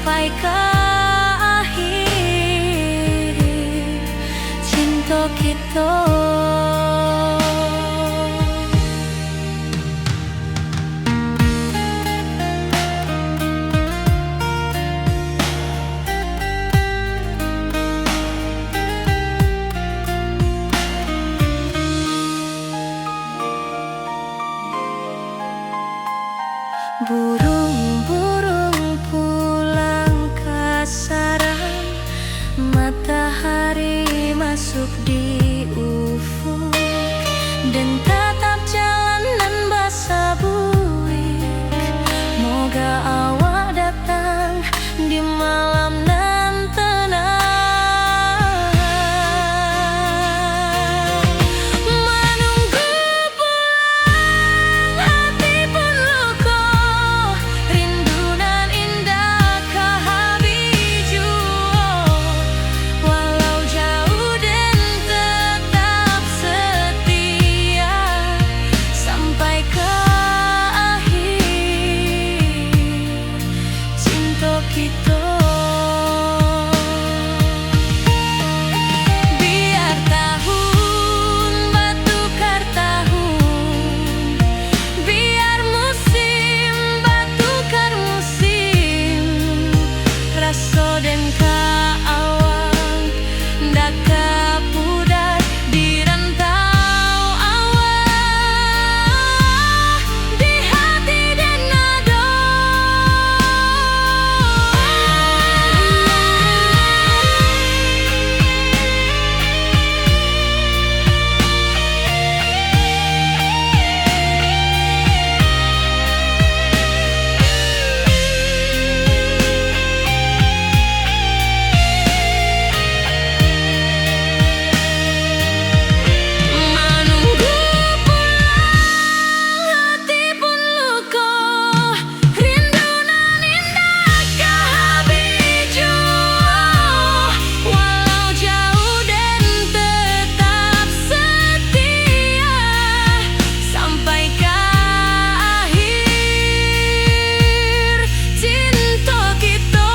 sampai ke akhir cinta kita. Burung-burung pulang ke sarang, matahari masuk di ufuk, dan tatap jalanan basah buik. Moga awak datang di malam nan tenang. Menunggu pulang hati pun luka, rindu nan indah ke habiju. Walau jauh dan tetap setia sampai ke akhir cinta kita. Biar tahun batukar tahun, biar musim batukar musim, rasa dan kaawang dak kapudar di rantau awak, di hati dan nada. Menunggu pulang hati pun luka, rindu nan indah ke habiju. Walau jauh dan tetap setia sampai ke akhir cinta kita.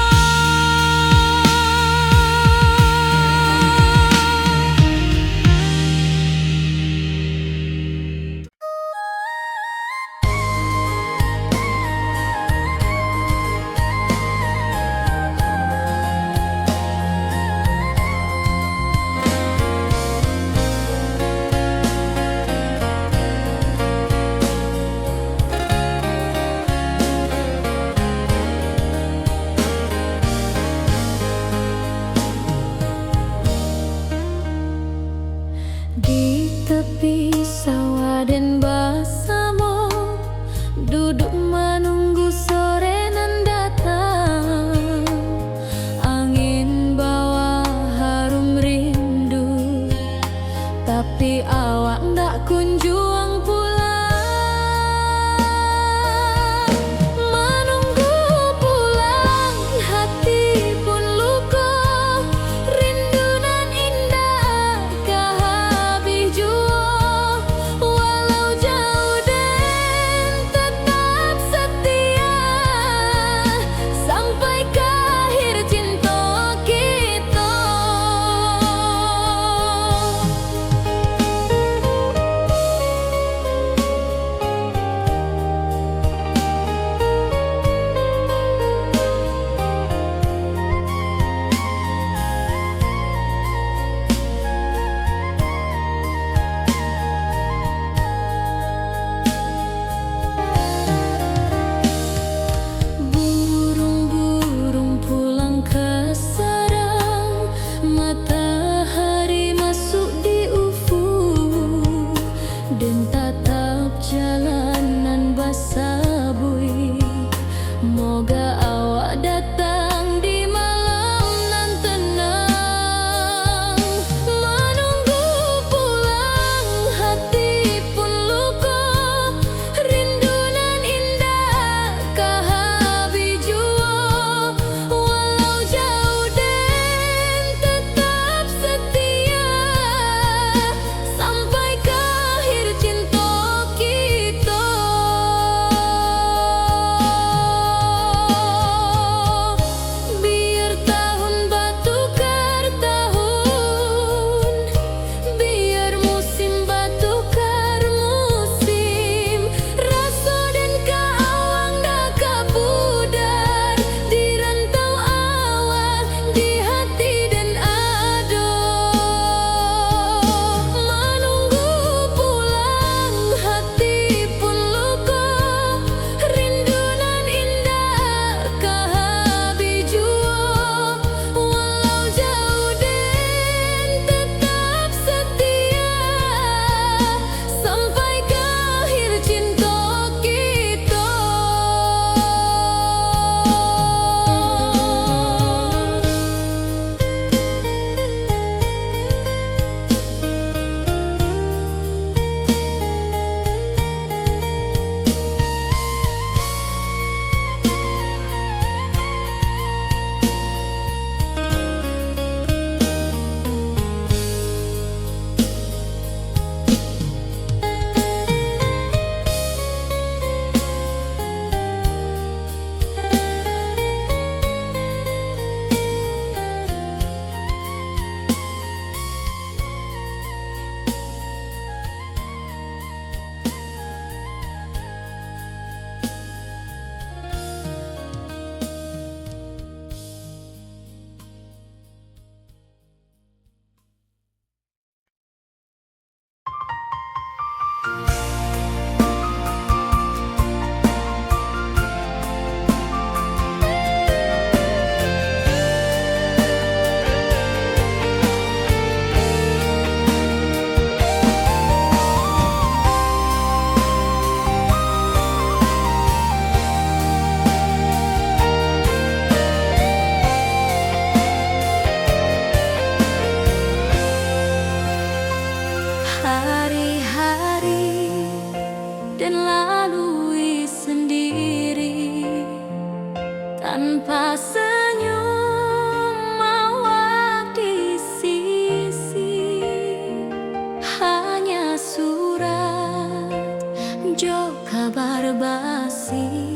Di tepi sawah dan bersama, duduk menunggu sore nan datang. Angin bawa harum rindu, tapi awak ndak kunjung pulang. Menunggu pulang hati pun luka, rindu nan indah ke habiju. Walau jauh dan tetap setia sampai ke akhir cinta kita. Burung-burung pulang ke sarang, matahari masuk di ufuk, dan tatap jalanan basah buik. Moga awak datang di malam nan tenang. Menunggu pulang hati pun luka, rindu nan indah ke habiju. Walau jauh dan tetap setia sampai ke akhir cinta kita. tanpa senyum awak di sisi. Hanya surat jo kabar basi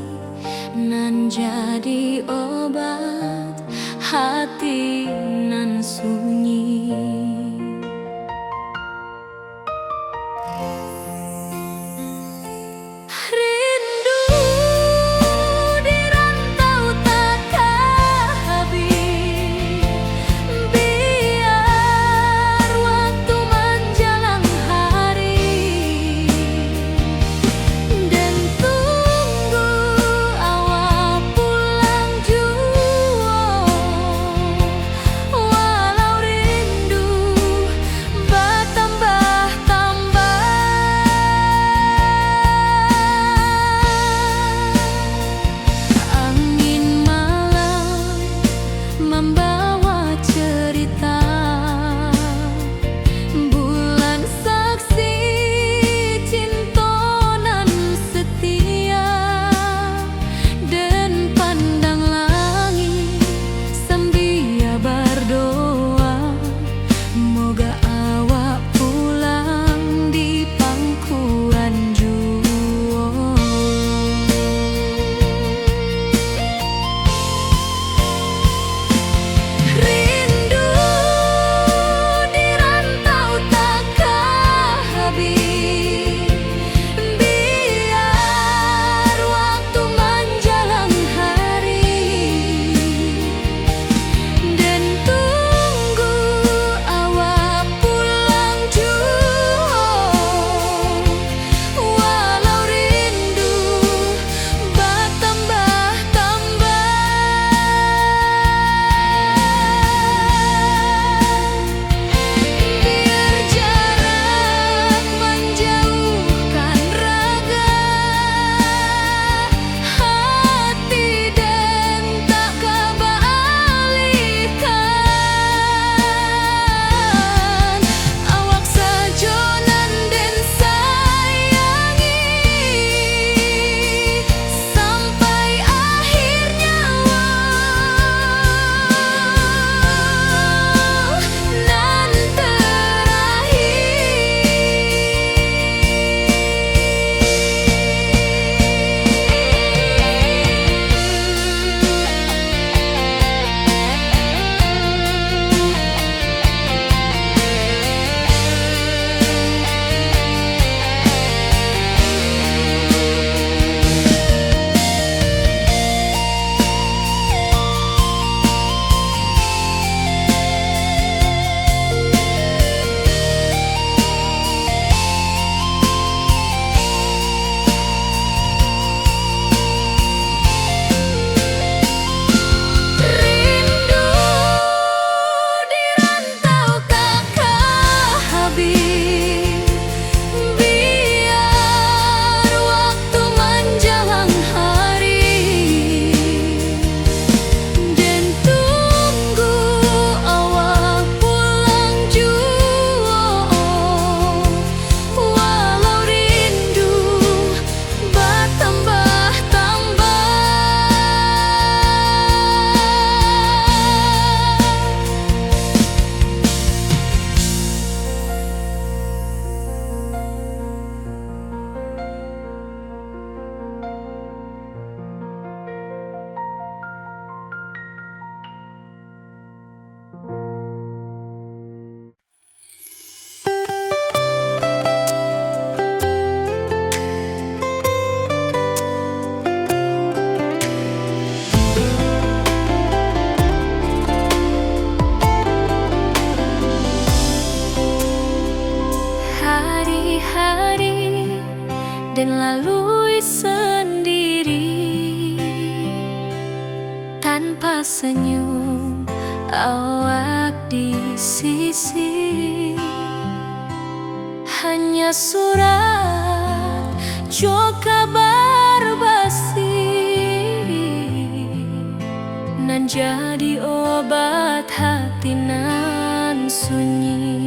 nan jadi obat hati nan sunyi. dan lalui sendiri tanpa senyum awak di sisi. Hanya surat jo kabar basi nan jadi obat hati nan sunyi.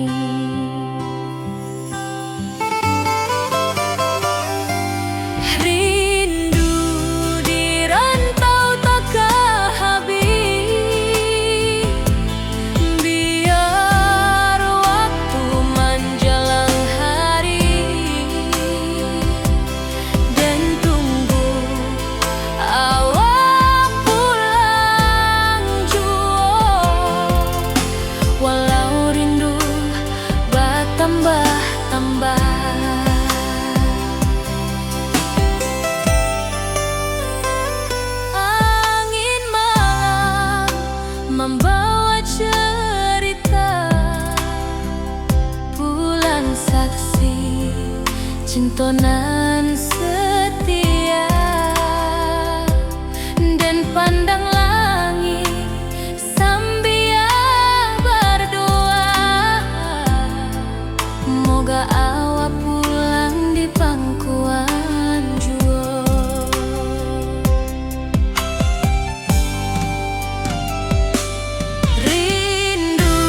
tonggonan setia dan pandang langit sambil berdoa, moga awak pulang di pangkuan jua. Rindu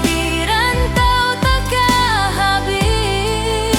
di rantau tak habis,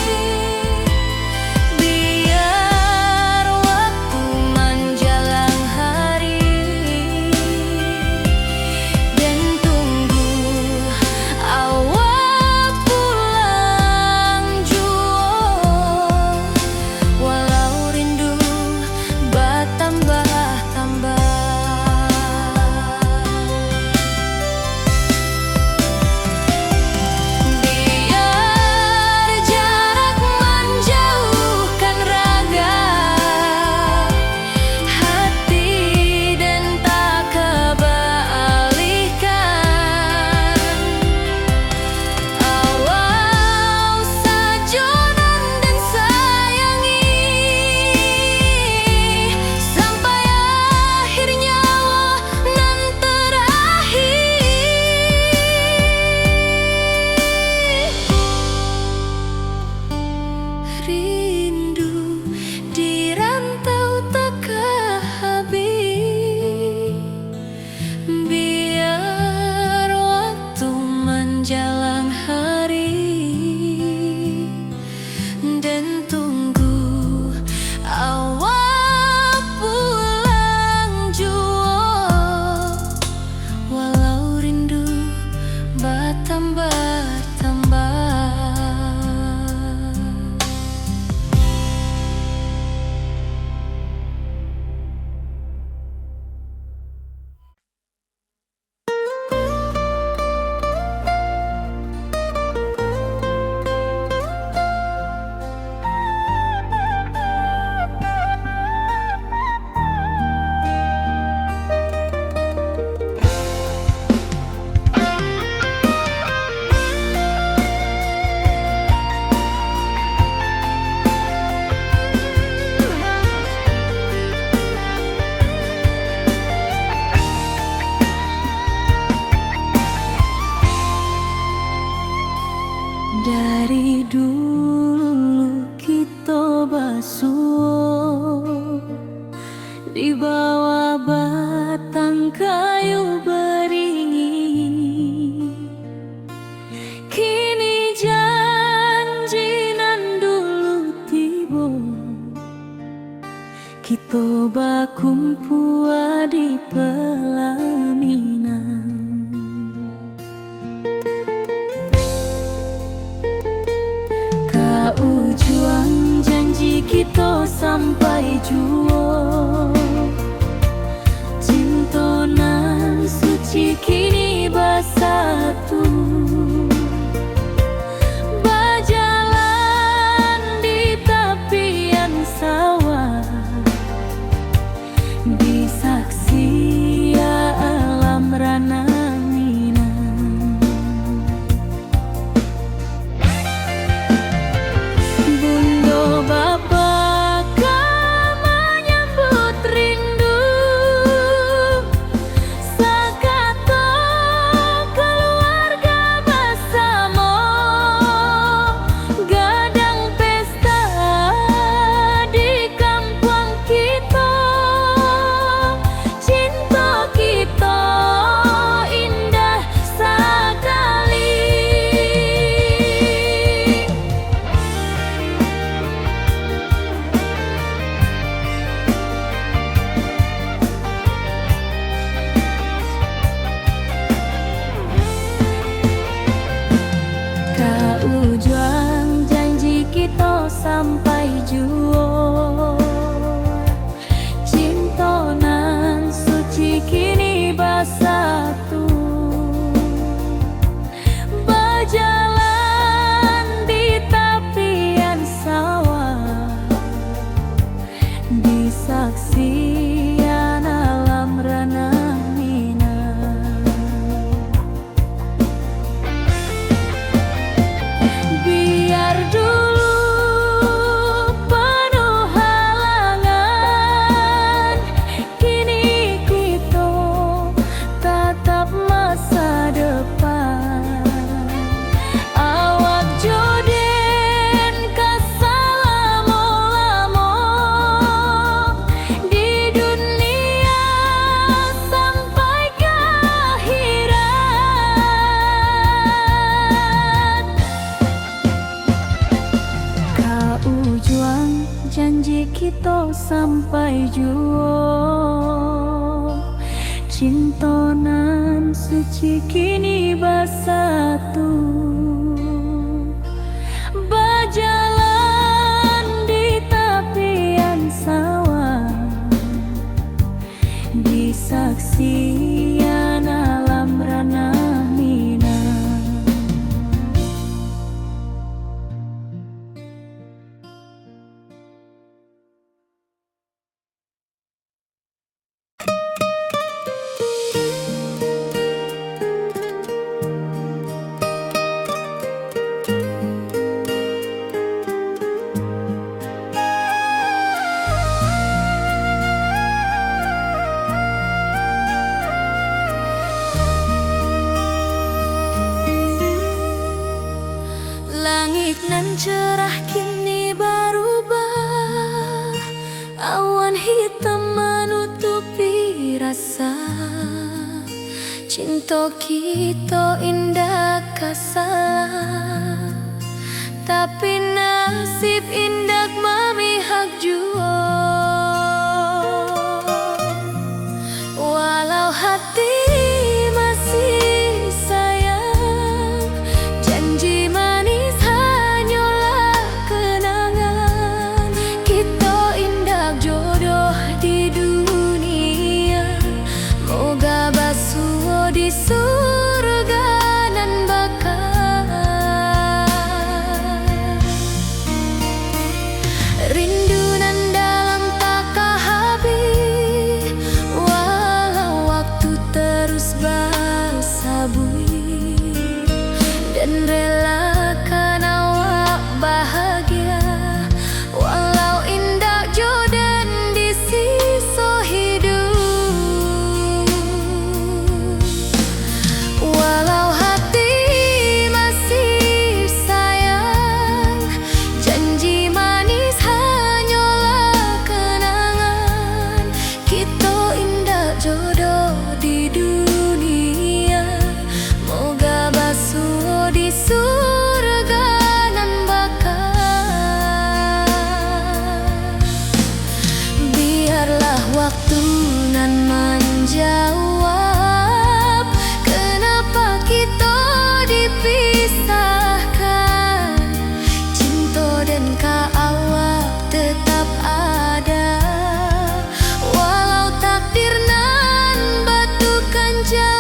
sampai jua. Cintonan suci kini bersatu, berjalan di tepian sawah, di saksian alam ranah Minang. Langit nan cerah kini berubah, awan hitam menutupi rasa. Cinta kita indah kasalah, tapi nasib indah memihak jua. Walau hati masih sayang, janji manis hanyalah kenangan. Kita indah jodoh di dunia, moga basuh di surga nan bakal. Rindu nan dalam tak habis, walau waktu terus bersabui, dan relakan awak bahagia, walau indah jodan di sisa hidup. Walau hati masih sayang, janji manis hanyalah kenangan. Kita indah jodoh di dunia, moga basuh di surga nan bakal. Biarlah waktu nan menjawab, kenapa kita dipisahkan. Cinta dan awak tetap ada, walau takdir nan batukan jalan.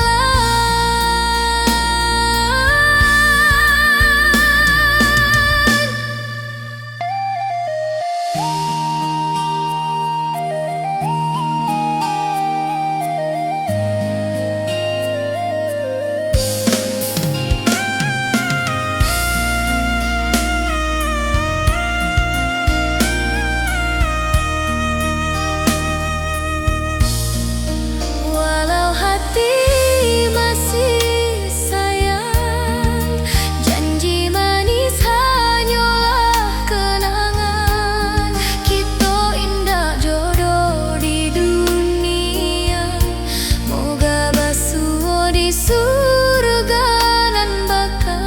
Walau hati masih sayang, janji manis hanyalah kenangan. Kita indah jodoh di dunia, moga basuh di surga nan bakal.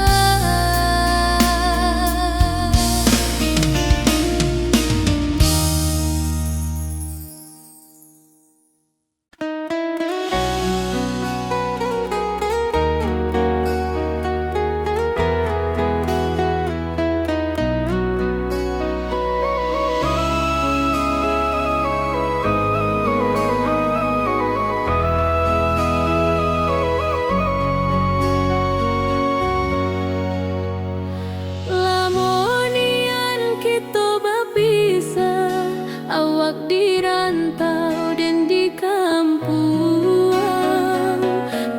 Lamonian kita berpisah, awak di rantau dan di kampung.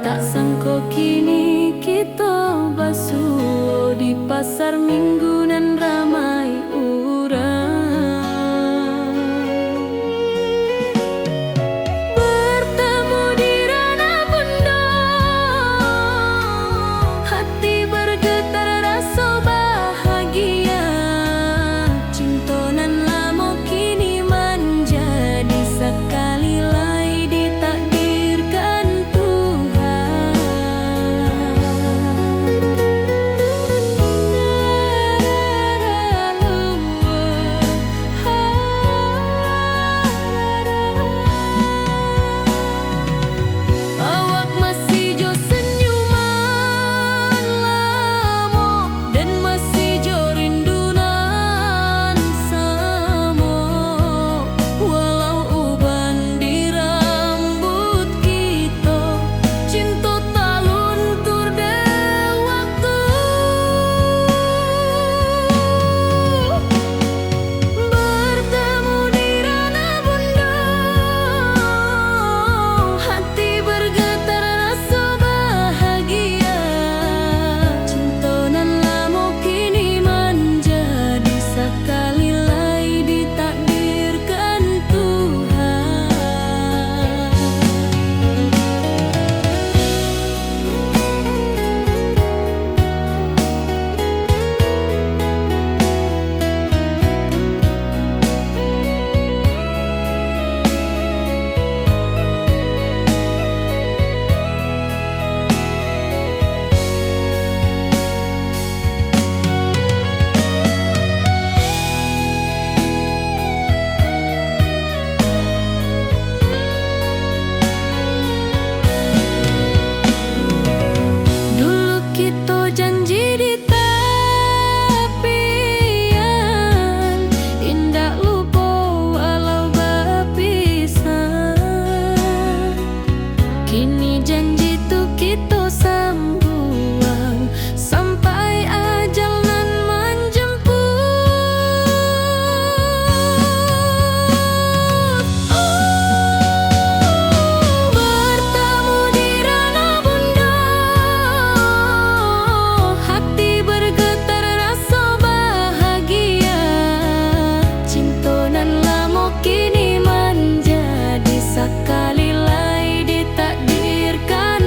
Tak sangka kini kita basuh di pasar minggu nan ramai urang. Bertemu di ranah bunda, hati bergetar rasa bahagia. Cinta nan lama kini menjadi sekali lagi ditakdirkan Tuhan. Ini janji tu kita sambuang sampai ajal nan menjemput. Bertemu di ranah bunda, hati bergetar rasa bahagia. Cinta nan lama kini menjadi sekali lai ditakdirkan.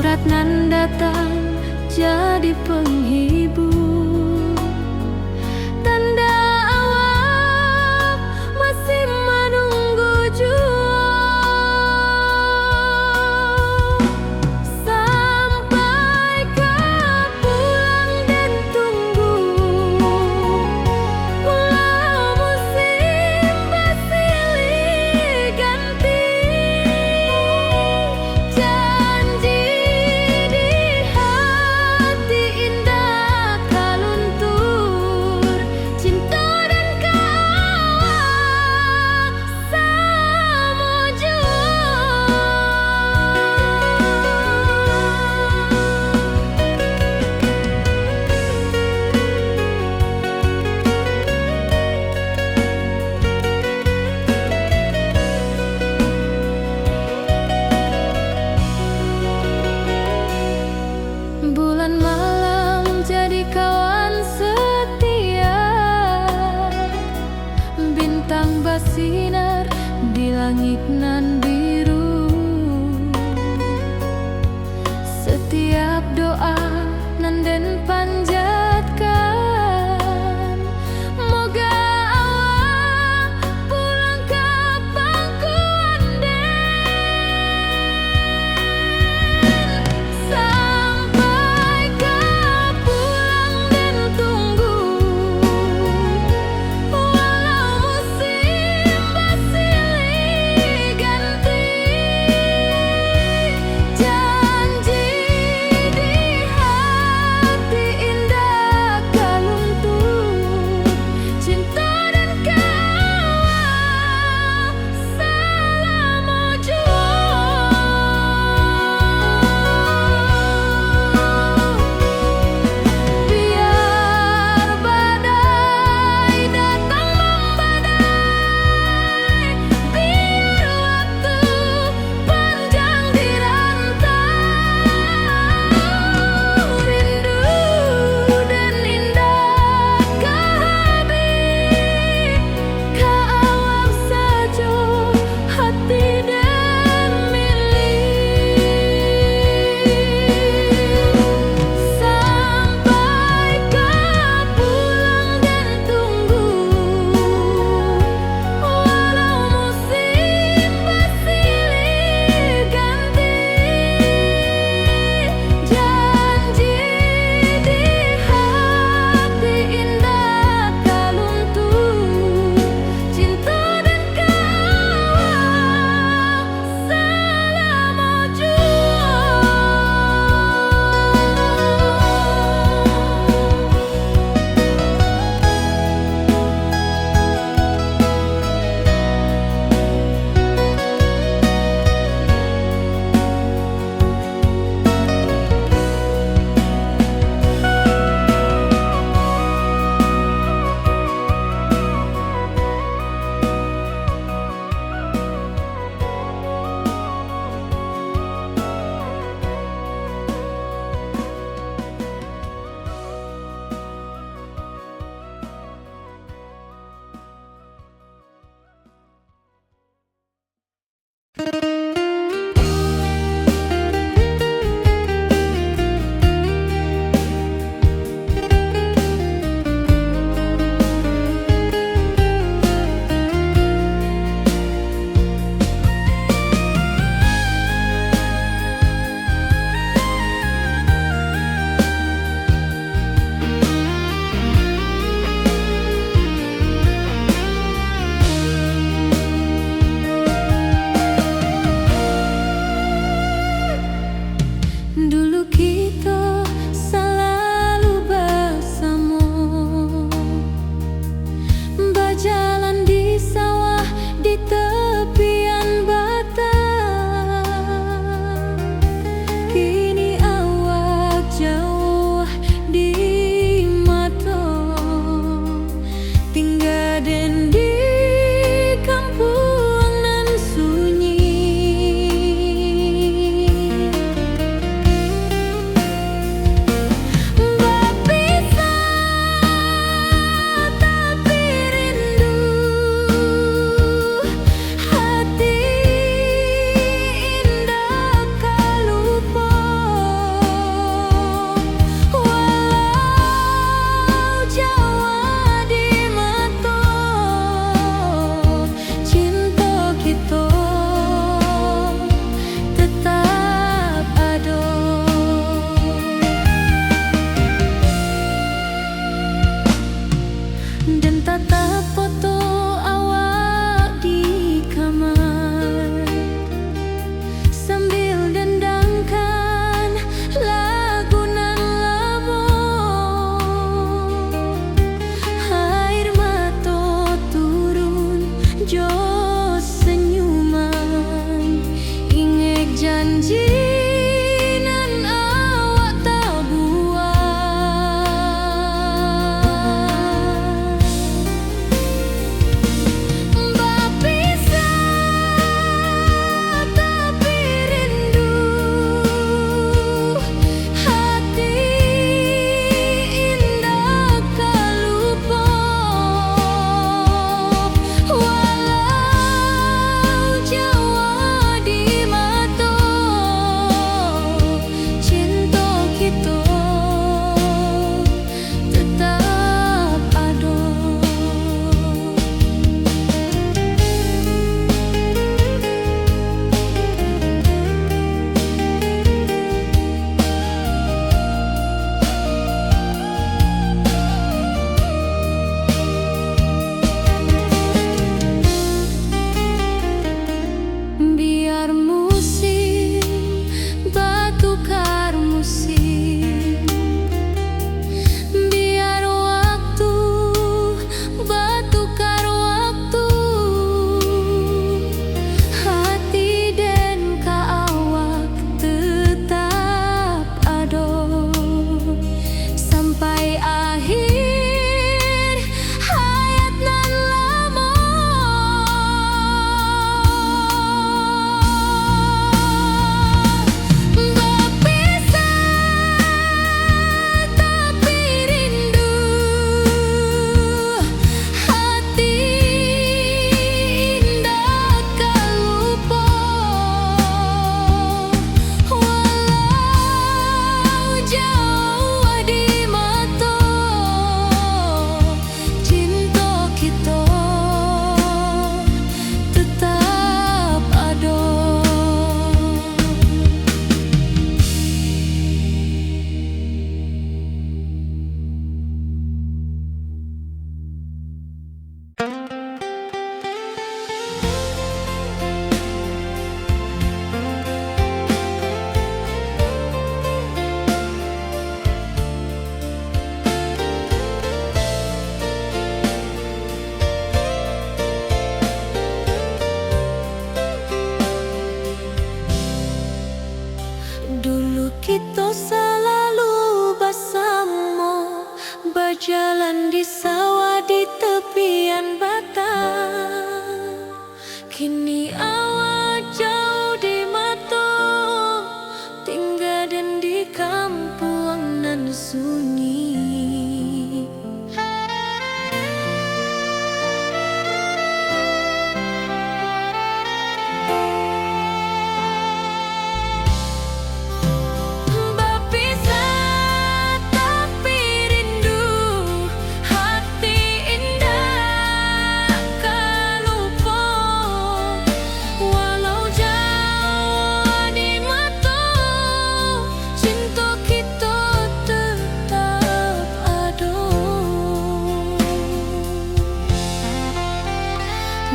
surat nan datang jadi penghibur, tanda awak masih menunggu jua. Sampai kau pulang dan tunggu, walau musim bersilih ganti, janji di hati indah kaluntur, cinta dan kawak sama jua. Bulan malam jadi kawan setia, bintang bersinar di langit nan biru. Setiap doa nan den panjatkan, moga awak pulang ke pangkuan den. Sampai kau pulang dan tunggu, walau musim bersilih ganti, janji di hati indah Dulu kita selalu bersama, berjalan di sawah di tepian batang. Kini awak jauh di mata, tinggal dan di kampung nan sunyi.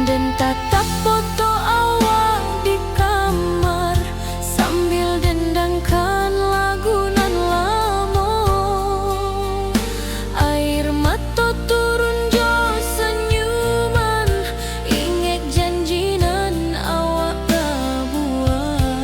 Dan tatap foto awak di kamar sambil dendangkan lagu nan lama. Air mata turun jo senyuman, ingat janji nan awak buat.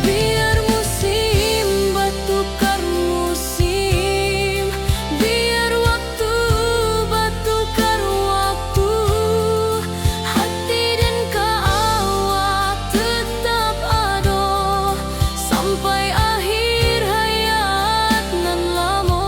Biar musim bertukar musim, biar waktu bertukar waktu, hati dan awak tetap ada sampai akhir hayat nan lama.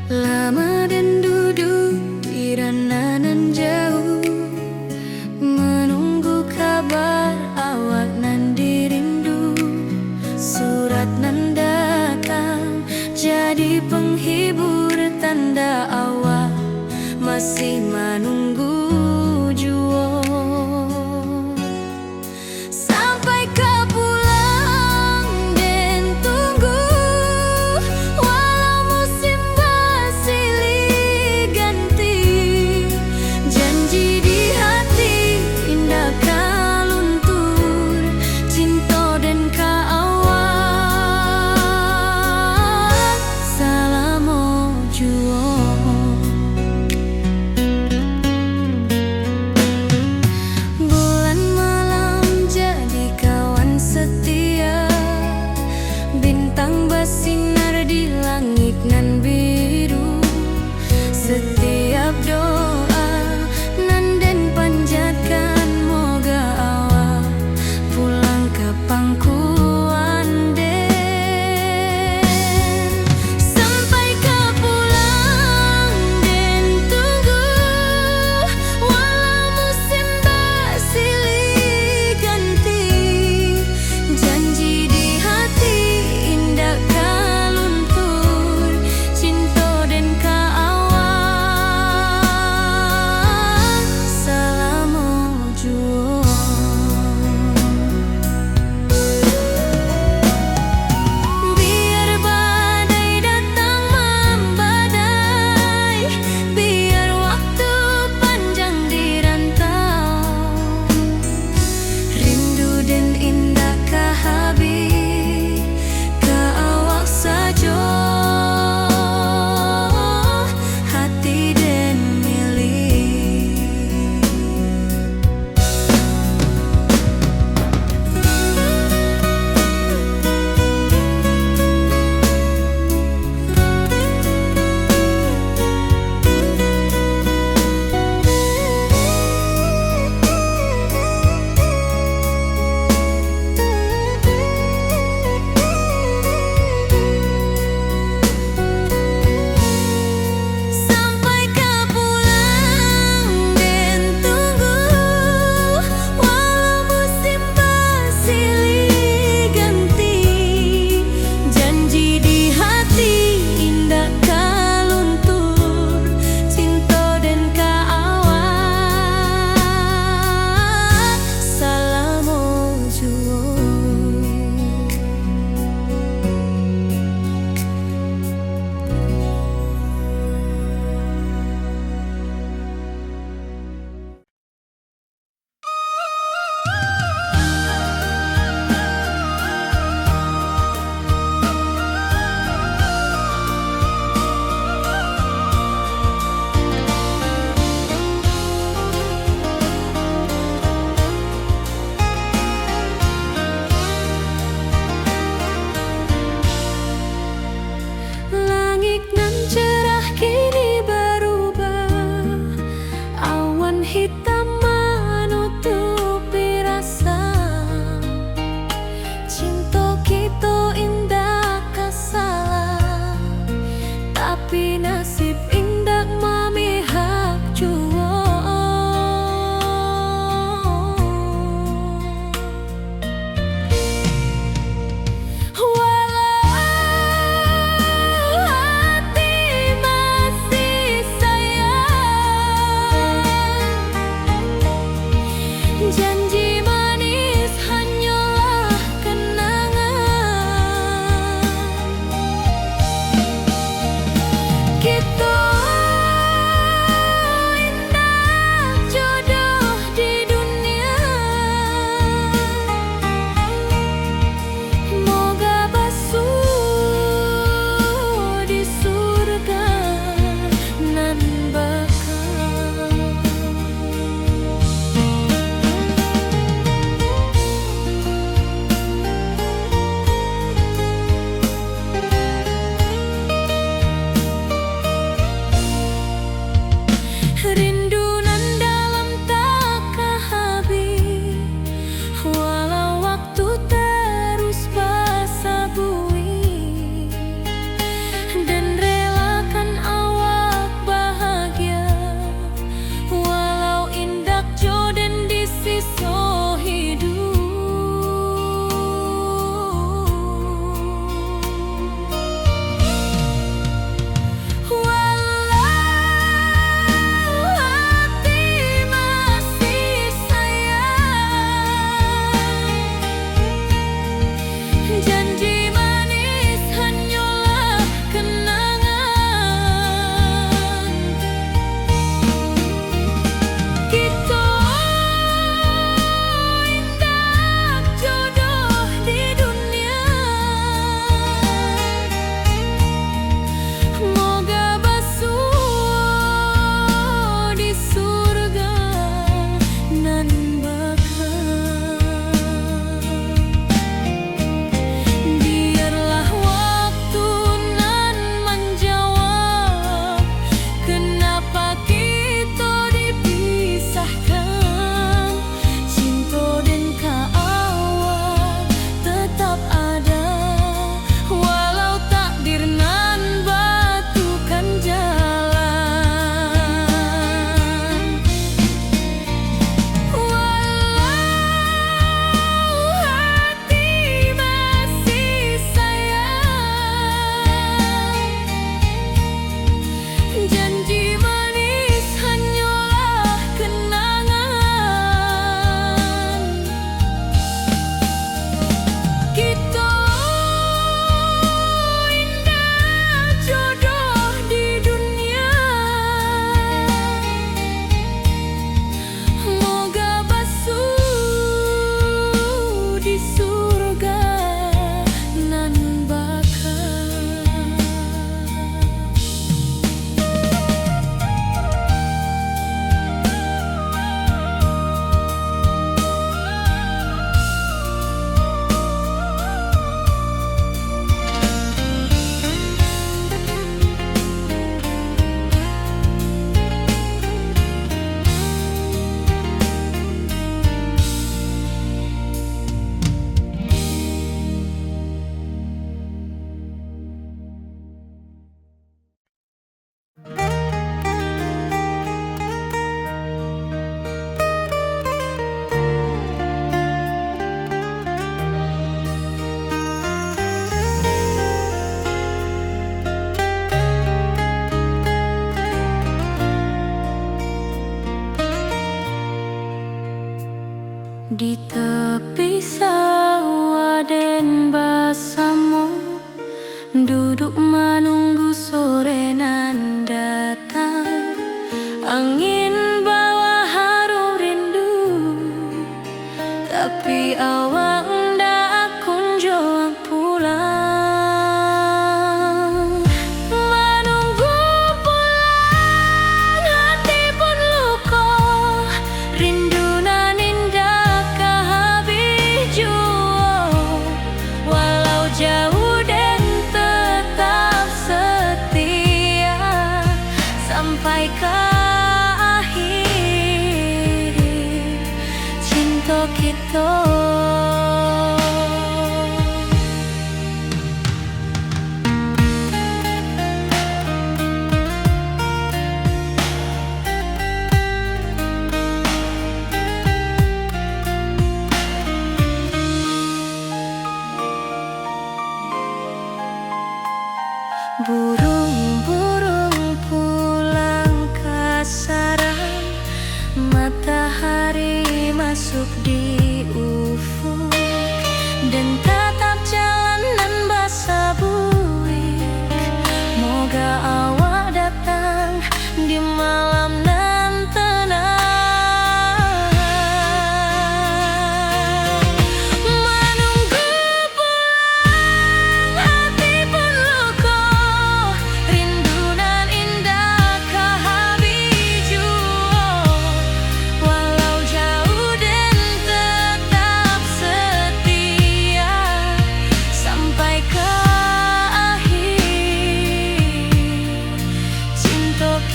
Lama dan duduk di ranah nan jauh, menunggu kabar awak nan dirindu. Surat nan datang jadi penghibur, tanda awak masih menunggu jua. Sampai kau pulang dan tunggu, walau musim bersilih ganti. Janji di hati indah kaluntur, cinta dan kaawak selama jua. tapi nasib indak memihak jua. Walau hati masih sayang, janji manis hanyalah kenangan. Kita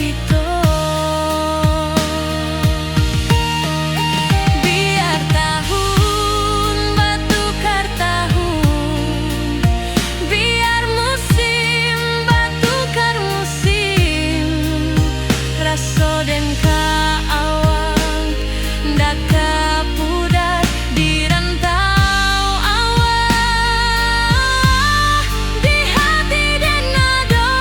kita. Biar tahun batukar tahun, biar musim batukar musim, raso den kaawang daka pudar di rantau awal, di hati den ado.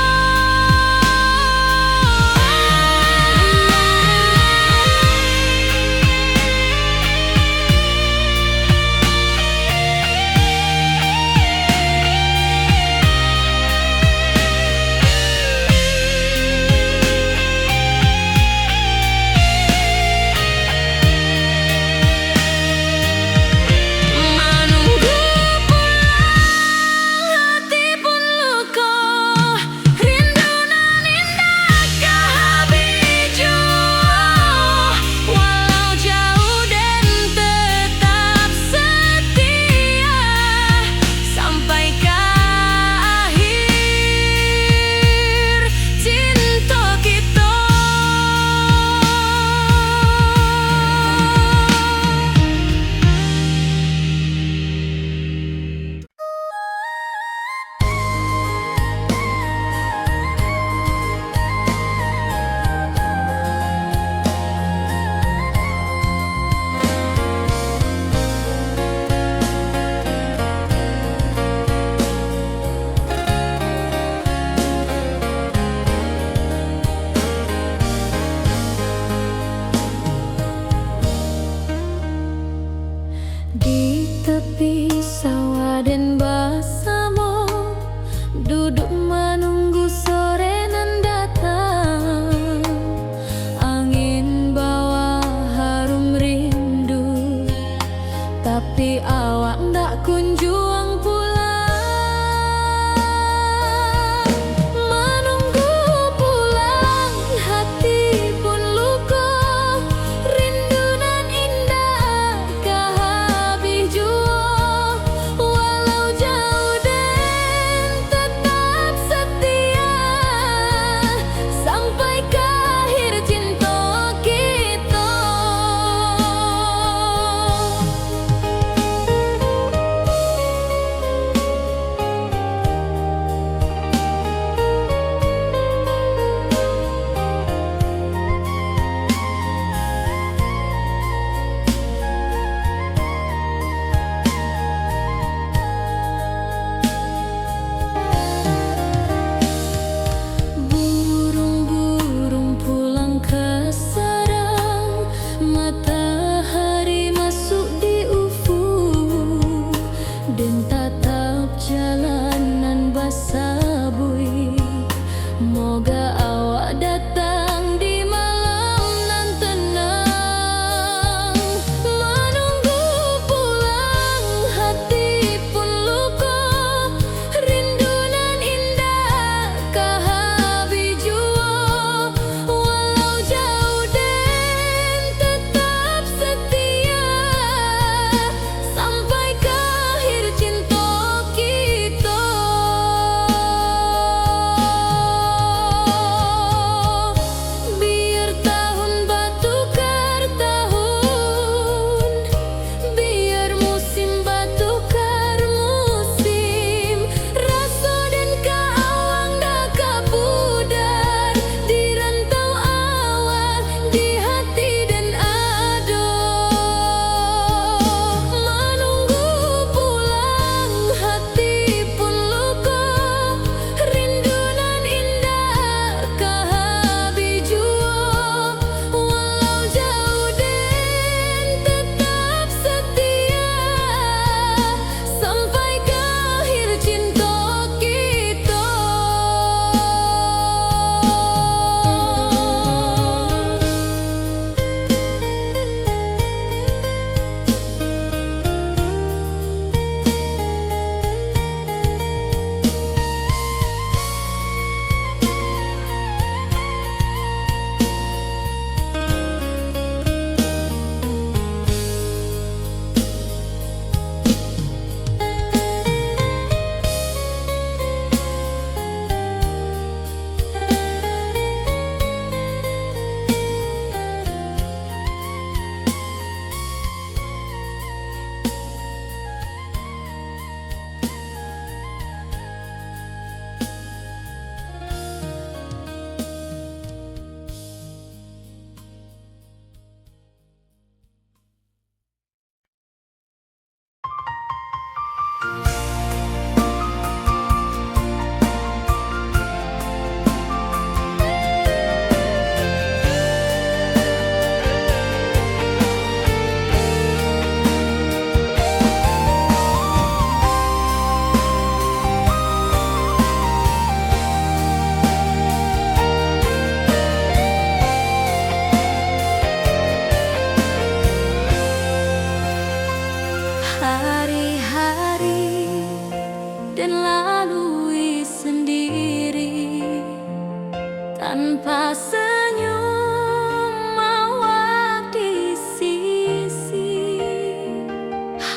tanpa senyum awak di sisi,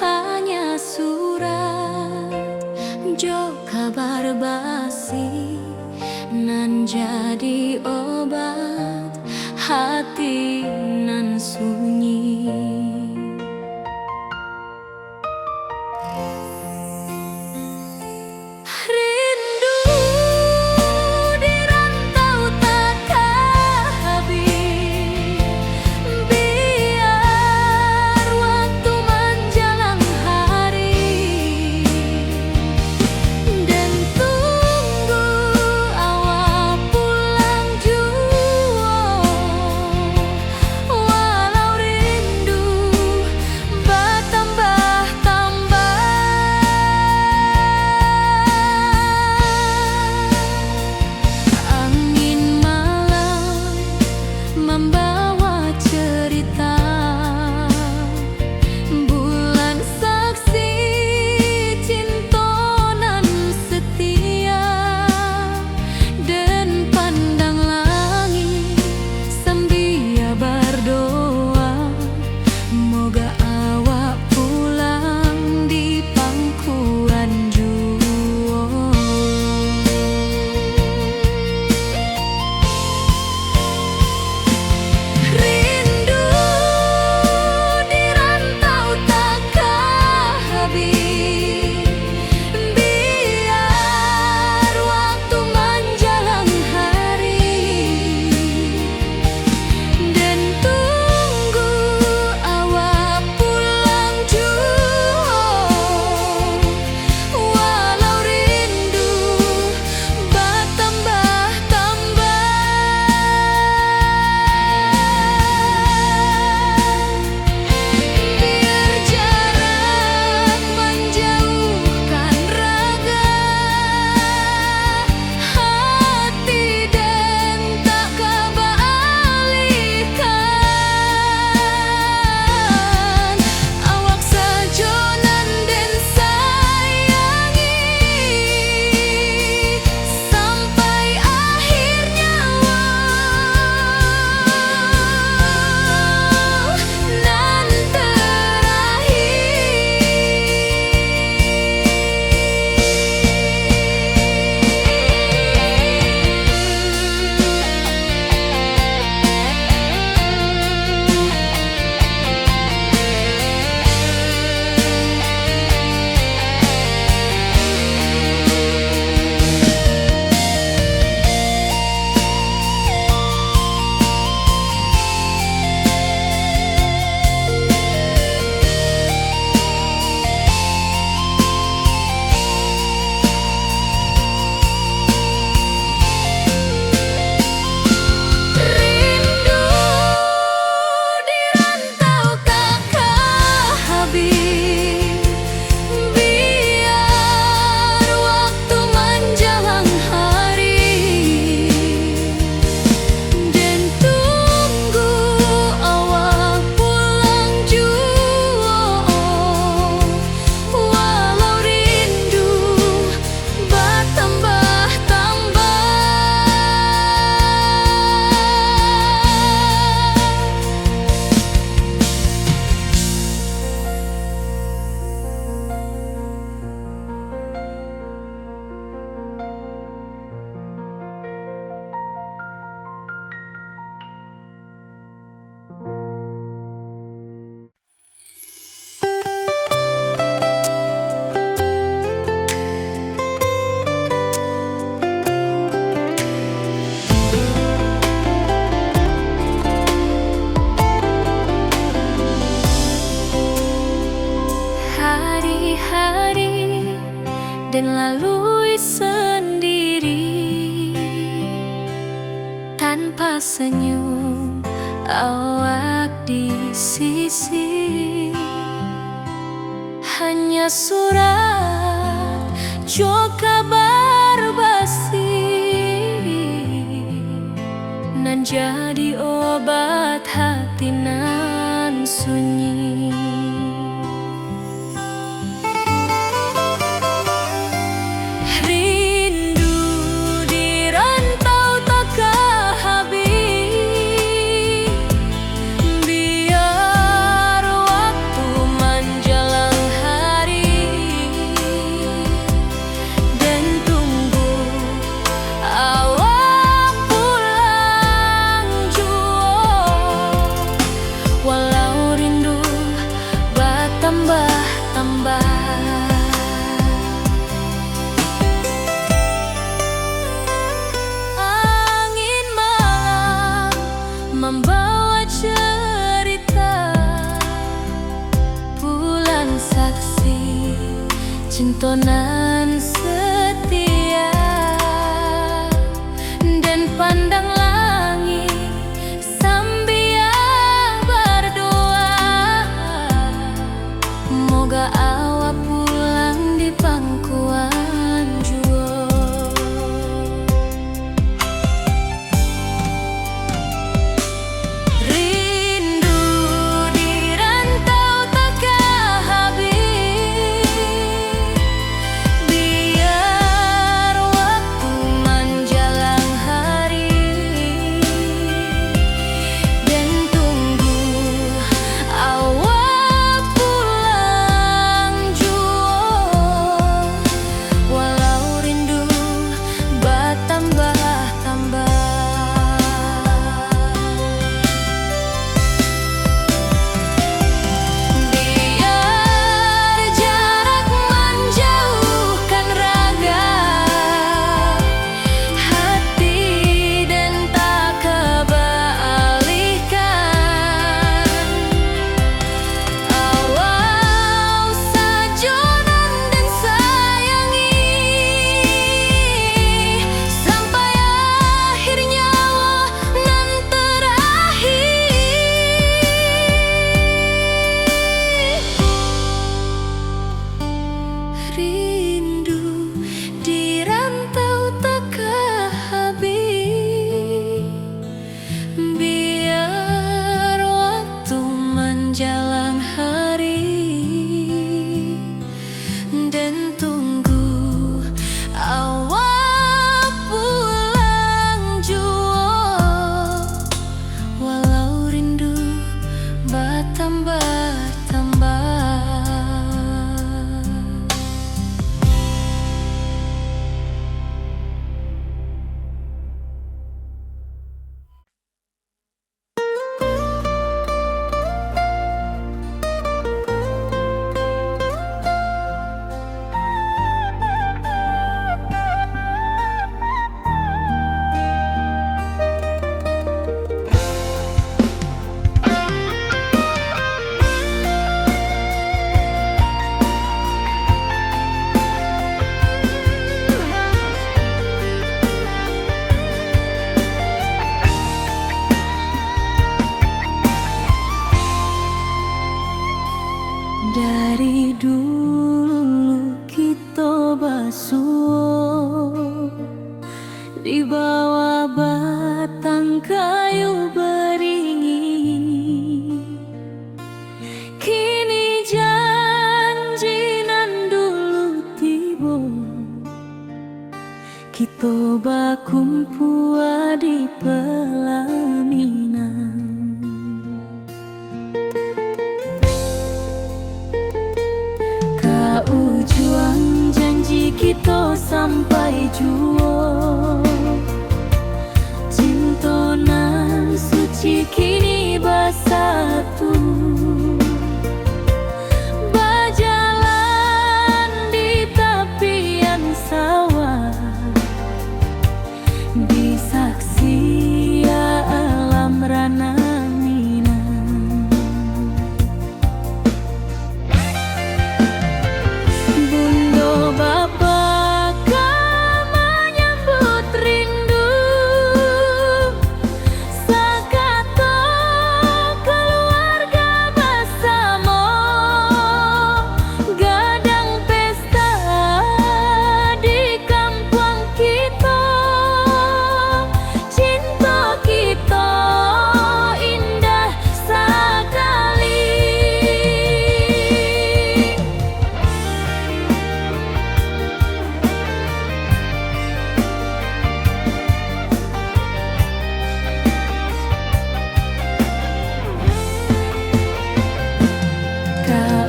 hanya surat jo kabar basi nan jadi obat hati nan sunyi. dan lalui sendiri tanpa senyum awak di sisi, hanya surat jo kabar basi nan jadi obat hati nan sunyi. Rindu di rantau tak Cintonan setia dan pandang langit sambil berdoa, moga awak pulang di pangkuan jua. Rindu di rantau takkan habis, biar waktu menjelang hari dan tunggu awak pulang jua. Walau rindu bertambah-tambah, biar jarak menjauhkan raga hati dan tak kebalihkan. Awal sajonan dan sayangi sampai akhir nyawa nan terakhir. Rindu di rantau takkan habis, biar waktu menjelang hari dan tunggu awak pulang jua. Walau rindu bertambah-tambah. Dari dulu kita basuh di bawah batang kayu beringin. Kini janji nan dulu tiba, kita bakumpul di pelaminan. Ujung janji kita sampai jua, cintonan suci kini bersatu, berjalan di tepian sawah, di saksi alam rana.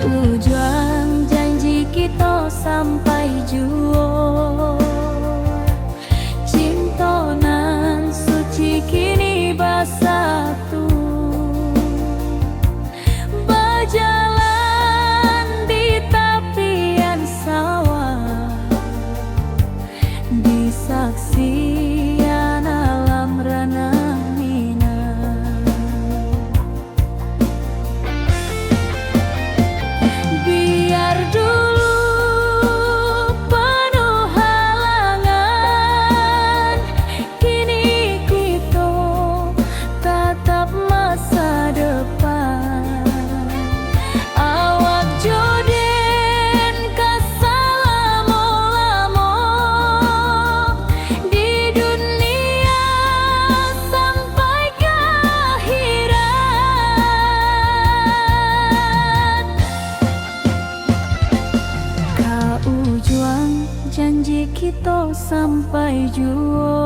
Ujung janji kita sampai jua, cintonan suci kini bersatu, berjalan di tepian sawah, di saksian alam rana. Biar dulu sampai jua.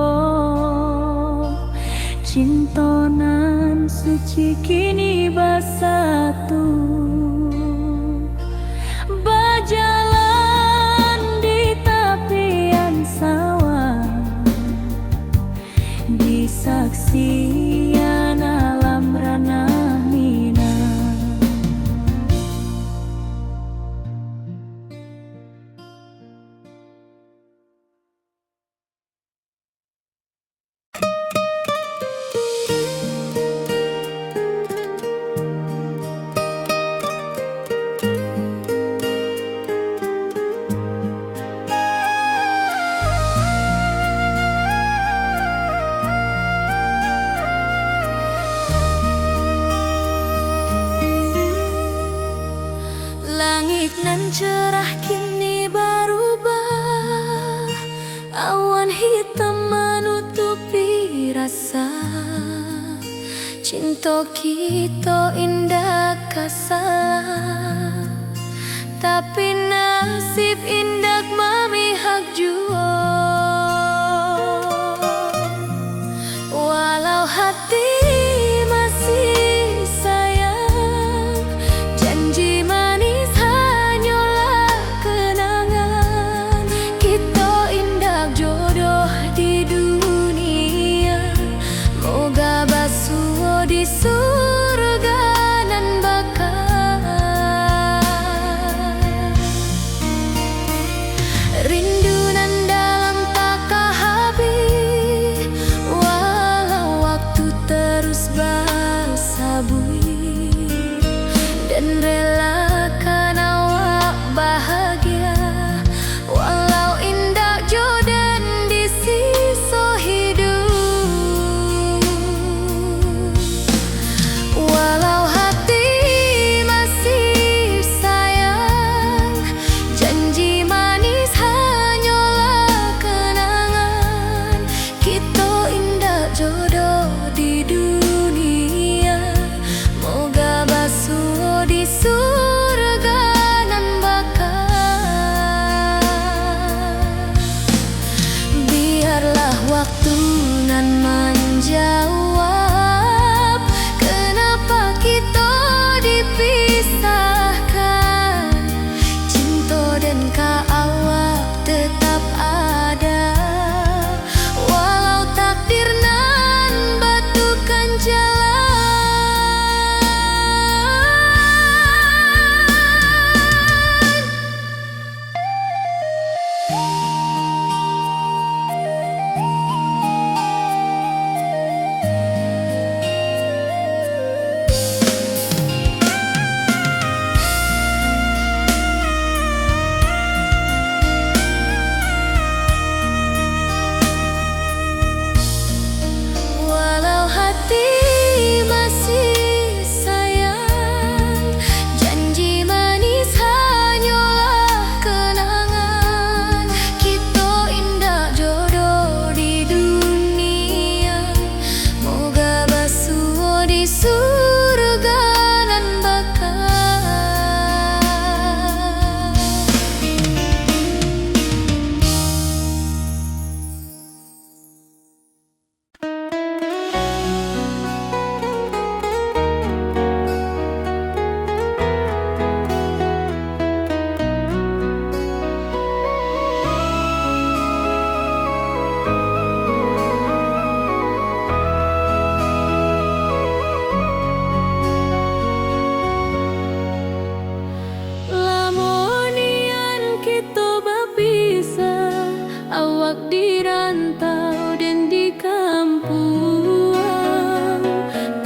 Cintonan suci kini bersatu, berjalan di tepian sawah, disaksikan alam ranah Minang. Langit nan cerah kini berubah, awan hitam menutupi rasa. Cinta kita indah kasalah, tapi nasib indah memihak jua. Walau hati masih sayang, janji manis hanyalah kenangan. Kita indah jodoh di dunia, moga basuh di surga nan bakal. Rindu nan dalam tak habis, walau waktu terus bersabui, dan relakan awak bahagia, walau indah jodan di sisa hidup. Walau hati masih sayang, janji manis hanyalah kenangan. Kita indah jodoh di dunia, moga basuh di surga nan bakal. Biarlah waktu nan menjawab, kenapa kita dipisahkan. Cinta dan awak tetap ada, walau takdir nan batukan jalan. Walau hati masih sayang, janji manis hanyalah kenangan. Kita indah jodoh di dunia, moga basuh di surga nan bakal. Lamonian kita berpisah, awak di rantau dan di kampung.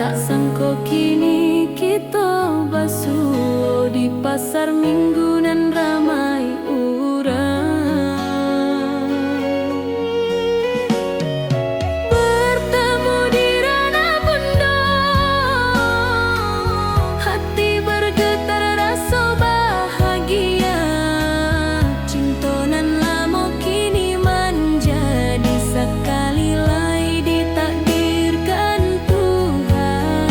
Tak sangka kini kita basuh di pasar minggu nan ramai urang. Bertemu di ranah bunda, hati bergetar rasa bahagia. Cinta nan lama kini menjadi sekali lagi ditakdirkan Tuhan.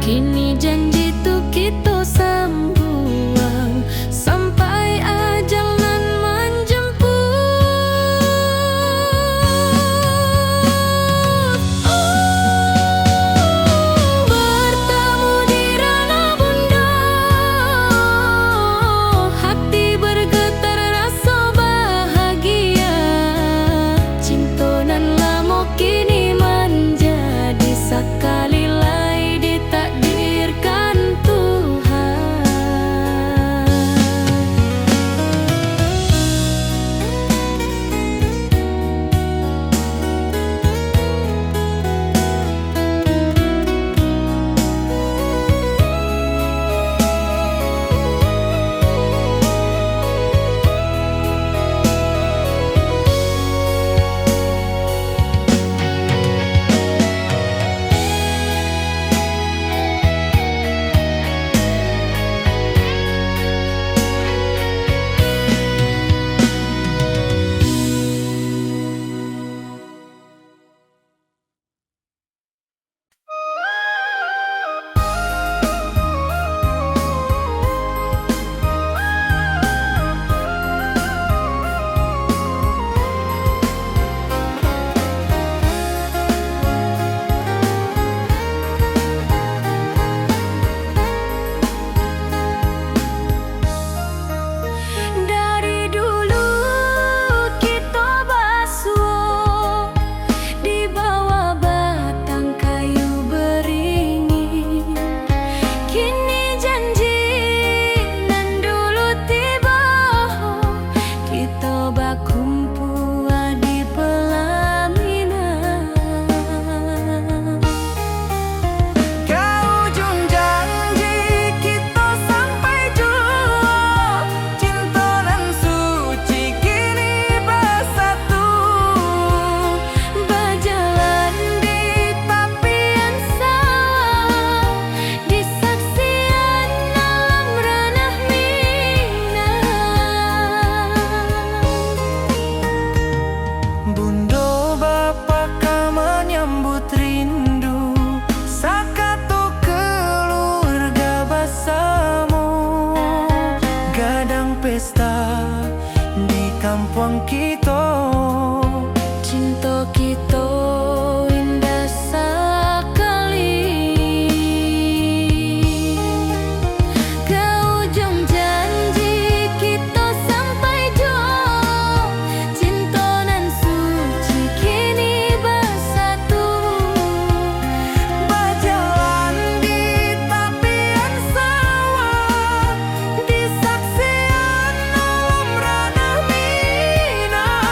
Kini janji tu kita sambuang sampai ajal nan menjemput. Bertemu di ranah bunda, hati bergetar rasa bahagia. Cinta nan lama kini menjadi sekali lai ditakdirkan Tuhan. Dari dulu kita basuh di bawah batang kayu beringin. Kini janji nan dulu tiba, kita berkumpul di pelaminan. Ke ujung janji kita sampai jua, cinta nan suci kini bersatu. Berjalan di tapian sawah, di saksian alam ranah Minang. Bunda bapa kau menyambut rindu, sakatu keluarga bersama. Gadang pesta di kampung kita, Cinta kita indah sekali. Ke ujung janji kita sampai jua, cinta nan suci kini bersatu. berjalan di tapian sawah, di saksian alam ranah Minang.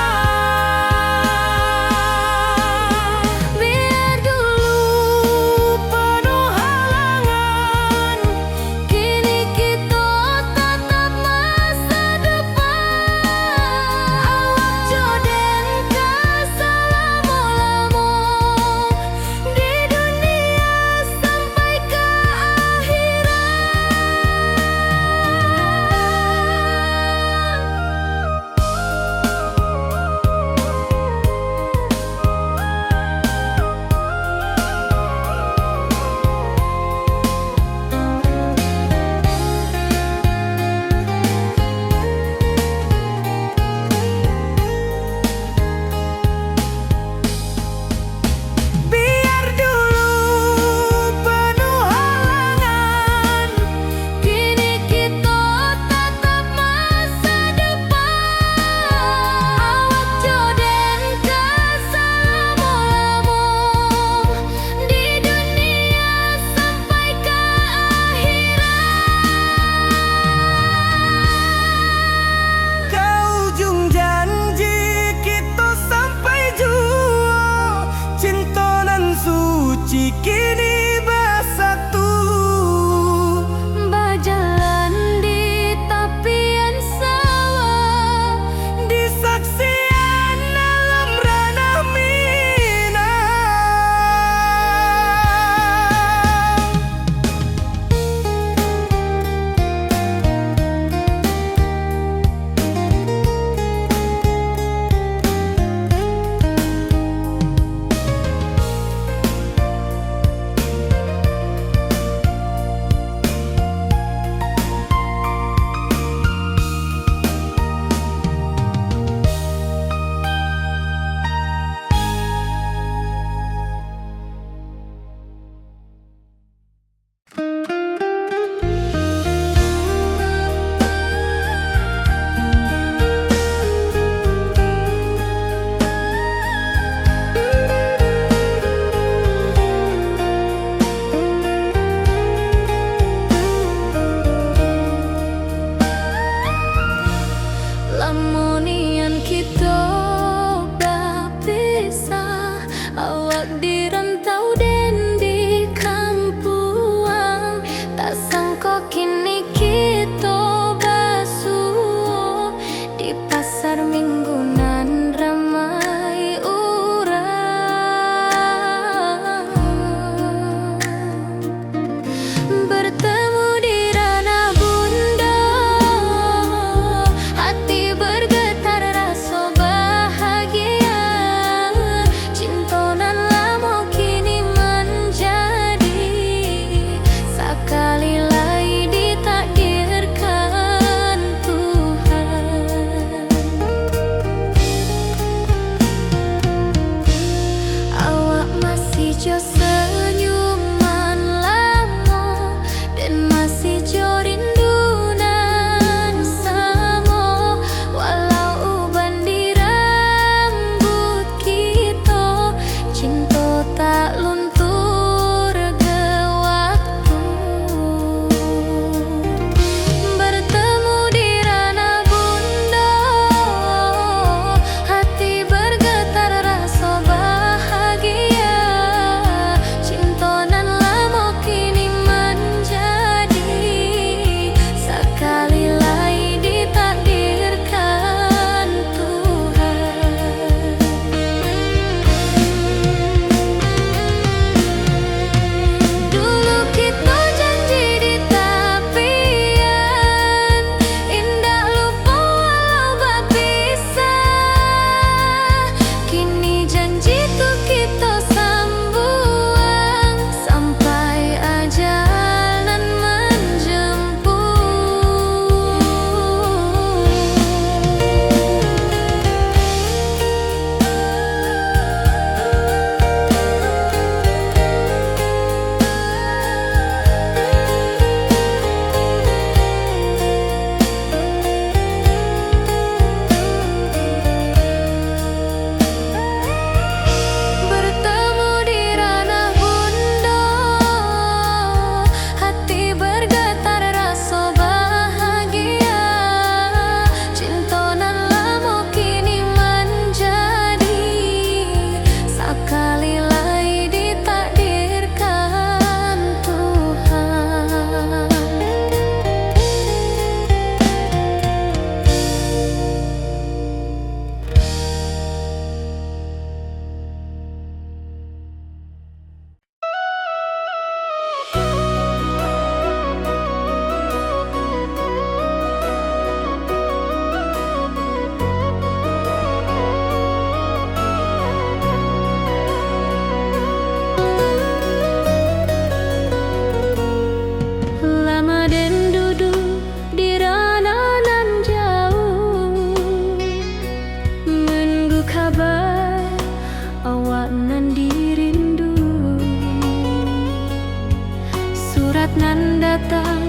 surat nan datang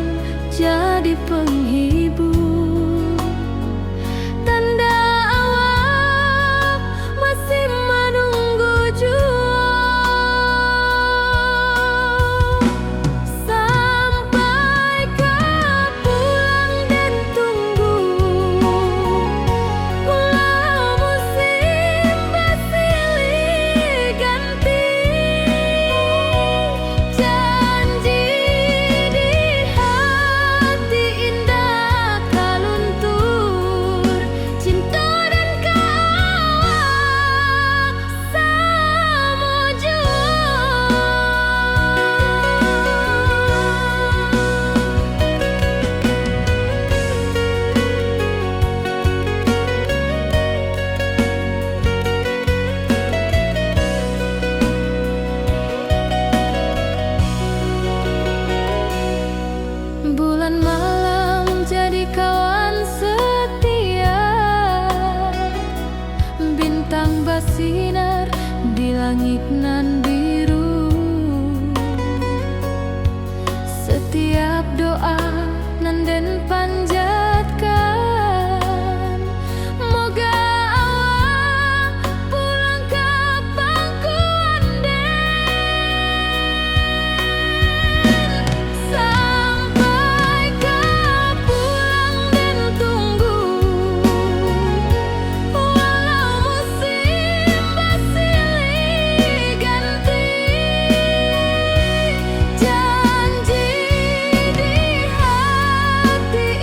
jadi penghibur, tanda awak masih menunggu jua. Sampai kau pulang dan tunggu, pulau musim bersilih ganti. Janji di hati indah kaluntur, cinta dan kawak sama jua. Bulan malam jadi kawan setia, bintang bersinar di langit nan biru. Setiap doa nan den panjatkan, moga awak pulang ke pangkuan den. Sampai kau pulang dan tunggu, walau musim bersilih ganti. Janji di hati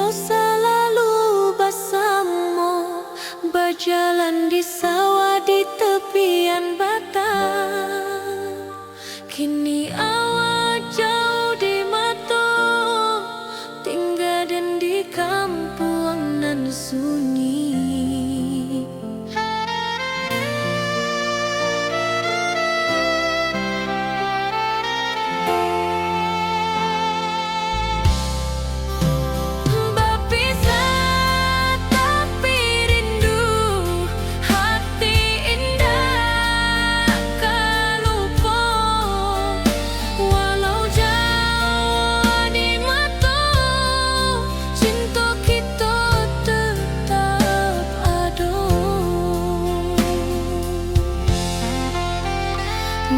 Cinta selalu bersama, berjalan di sawah di tepian batang. Kini awak jauh di mata, tinggal dan di kampung nan sunyi.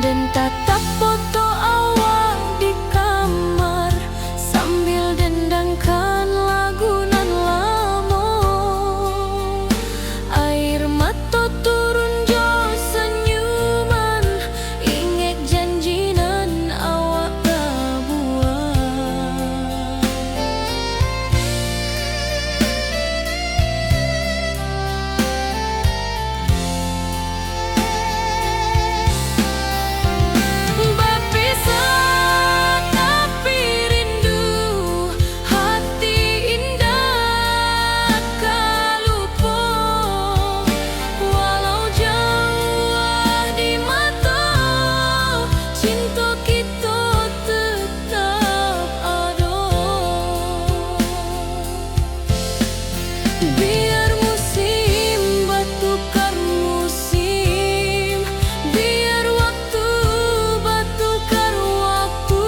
Dan tatap foto awak di kamar sambil dendangkan lagu nan lama. Air mata turun jo senyuman, ingat janji nan awak buat. Biar musim bertukar musim, biar waktu bertukar waktu,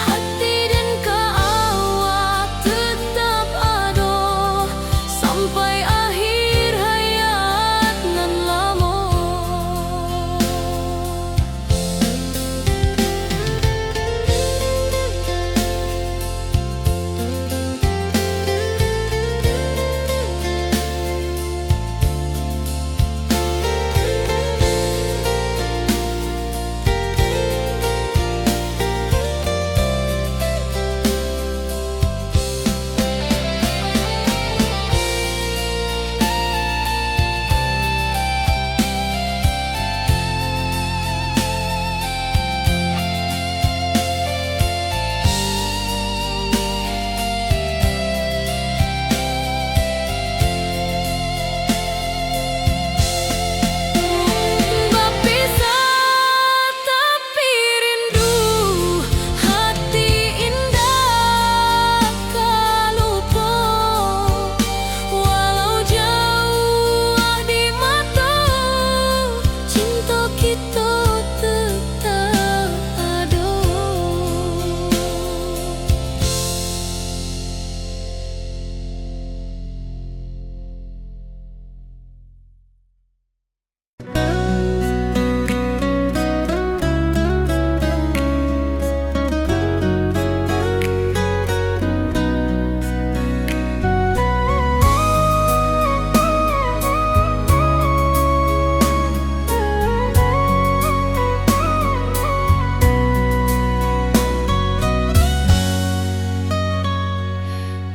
hati dan awak tetap ada sampai akhir hayat nan lama.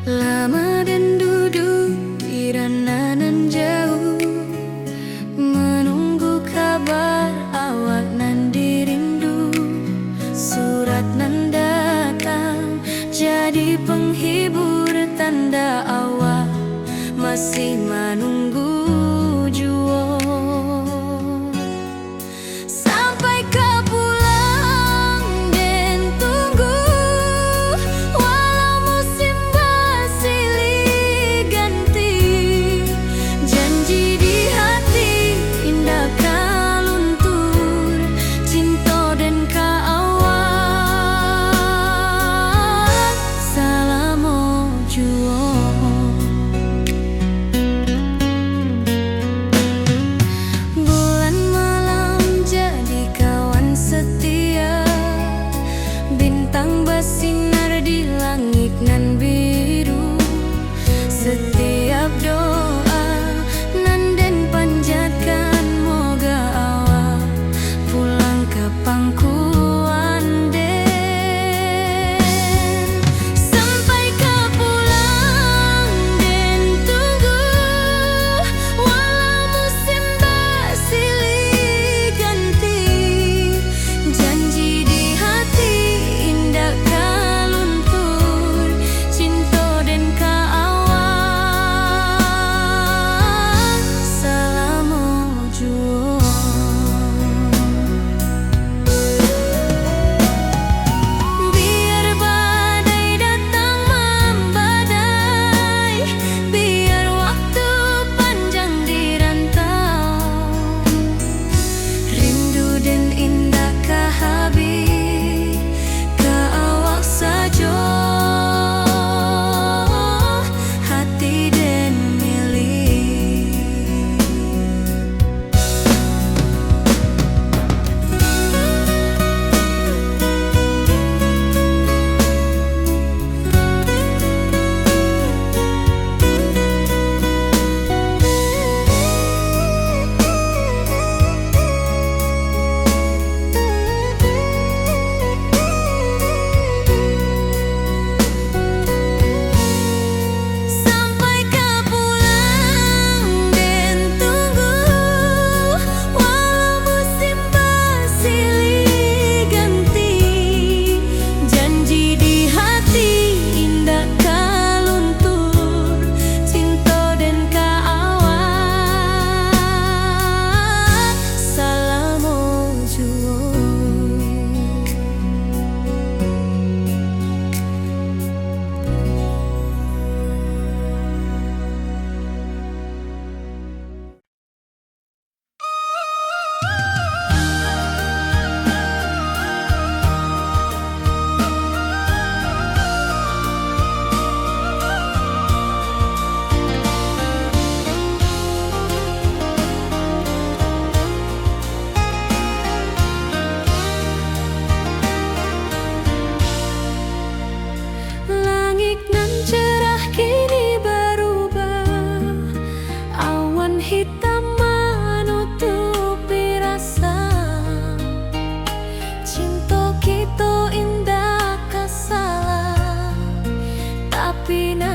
Lama dan duduk di ranah nan jauh, menunggu kabar awak nan dirindu. Surat nan datang jadi penghibur, tanda awak masih menunggu jua. Sampai kau pulang dan tunggu, walau musim bersilih ganti. Janji di hati indah kau luntur, cinta dan kau awak selama jua. pina